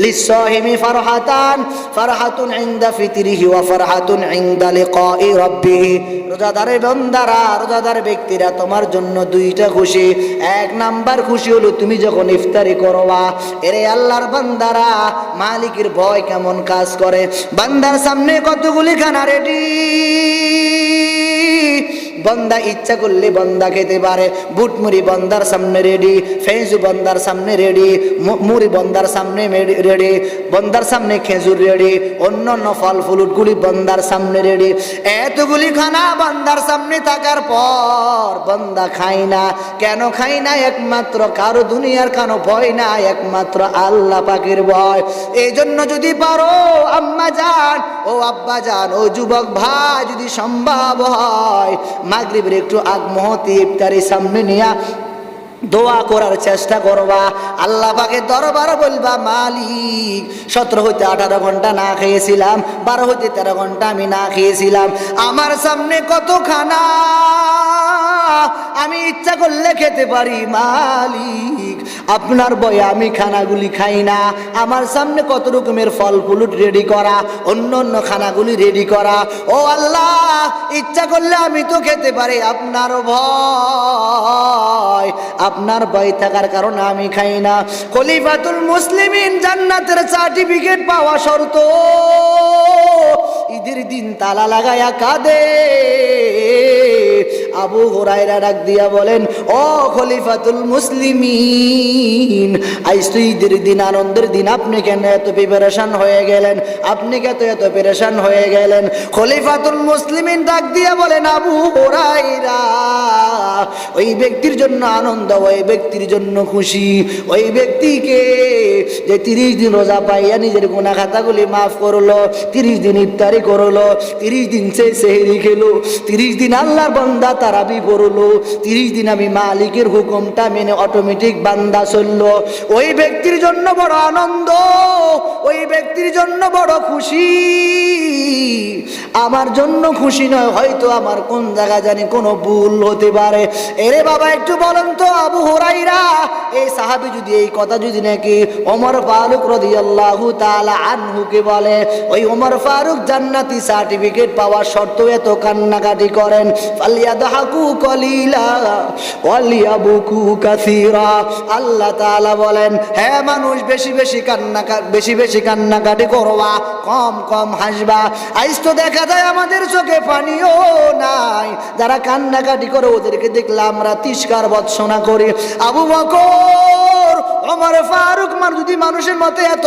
লিসাহিমি ফারহাতান, ফারহাতুন ইনদা ফিতরিহি ওয়া ফারহাতুন ইনদা লিকাই রাব্বিহি। রোজাদারের বান্দারা, রোজাদার ব্যক্তিরা, তোমার জন্য দুইটা খুশি। এক নাম্বার খুশি হলো তুমি যখন ইফতারি করবা। এরে আল্লাহর বান্দারা, মালিকের ভয় কেমন কাজ করে। বান্দার সামনে কতগুলি খানা রেডি, বন্দা ইচ্ছা করলে বন্দা খেতে পারে। বুটমুড়ি বন্দার সামনে রেডি, ফেঁজু বন্দার সামনে রেডি, মুড়ি বন্দার সামনে রেডি, বন্দার সামনে খেজুর রেডি, অন্যান্য ফল ফ্রুটগুলি বন্দার সামনে রেডি। এতগুলি খানা বন্দার সামনে থাকার পর বন্দা খায় না। কেন খায় না? একমাত্র কারো দুনিয়ার কানো ভয় না, একমাত্র আল্লাহ পাকের ভয়। এই জন্য যদি পারো আম্মা জান, ও আব্বা জান, ও যুবক ভাই, যদি সম্ভব হয় মাগরিবের একটু আগ মুহূর্তে ইফতারি সামনে নিয়া দোয়া করার চেষ্টা করবা। আল্লাহ পাকের দরবার বলবা, মালিক 17 হইতে 18 ঘন্টা না খেয়েছিলাম, 12 হইতে 13 ঘন্টা আমি না খেয়েছিলাম। আমার সামনে কত খানা, আমি ইচ্ছা করলে খেতে পারি। মালিক আপনার ভয়ে আমি খানাগুলি খাই না। আমার সামনে কত রকমের ফল ফ্রুট রেডি করা, অন্য অন্য খানাগুলি রেডি করা। ও আল্লাহ, ইচ্ছা করলে আমি তো খেতে পারি। আপনার ভয়, আপনার ভয় থাকার কারণে আমি খাই না। খলিফাতুল মুসলিমিন জান্নাতের সার্টিফিকেট পাওয়া শর্ত। ঈদের দিন তালা লাগায়া কাঁদে। আবু হুরায়রা ডাক দিয়া বলেন, ও খলিফাতুল মুসলিমিন, আজ তো ঈদের দিন, আনন্দের দিন, আপনি কেন এত প্রিপারেশন হয়ে গেলেন? আপনি কেন এত প্রেশান হয়ে গেলেন? খলিফাতুল মুসলিমিন ডাক দিয়া বলেন, আবু হুরায়রা, ওই ব্যক্তির জন্য আনন্দ, ওই ব্যক্তির জন্য খুশি, ওই ব্যক্তিকে যে 30 দিন রোজা পাইয়া নিজের গুনাহ খাতাগুলি মাফ করলো, 30 দিন ইফতারি করলো, 30 দিন সে সেহরি খেলো, 30 দিন আল্লাহর বান্দা তারাবি পড়লো, 30 দিন আমি মালিকের হুকুমটা মেনে অটোমেটিক বান্দা চললো। ওই ব্যক্তির জন্য বড় আনন্দ, ওই ব্যক্তির জন্য বড় খুশি। আমার জন্য খুশি নয়, হয়তো আমার কোন জায়গা জানি কোনো ভুল হতে পারে। এরে বাবা, একটু বলেন তো, আবু হুরায়রা এই সাহাবী যদি এই কথা যদি নাকি ওমর ফারুক রাদিয়াল্লাহু তাআলা আনহুকে বলে, ওই ওমর ফারুক জান্নাতি সার্টিফিকেট পাওয়ার শর্ত এত কান্নাকাটি করেন, ফালিয়াদহাকু কলিলা ওয়ালিয়াবকু কাসীরা। আল্লাহ তাআলা বলেন, হ্যাঁ মানুষ, বেশি বেশি কান্নাকাটি করবা, কম কম হাসবা। আজ তো দেখা যায় আমাদের চোখে পানিও নাই। যারা কান্নাকাটি করে ওদেরকে দেখলে আমরা তিরস্কার ভর্ৎসনা করি। আবু বকর, ওমর ফারুক যদি মানুষের মতো এত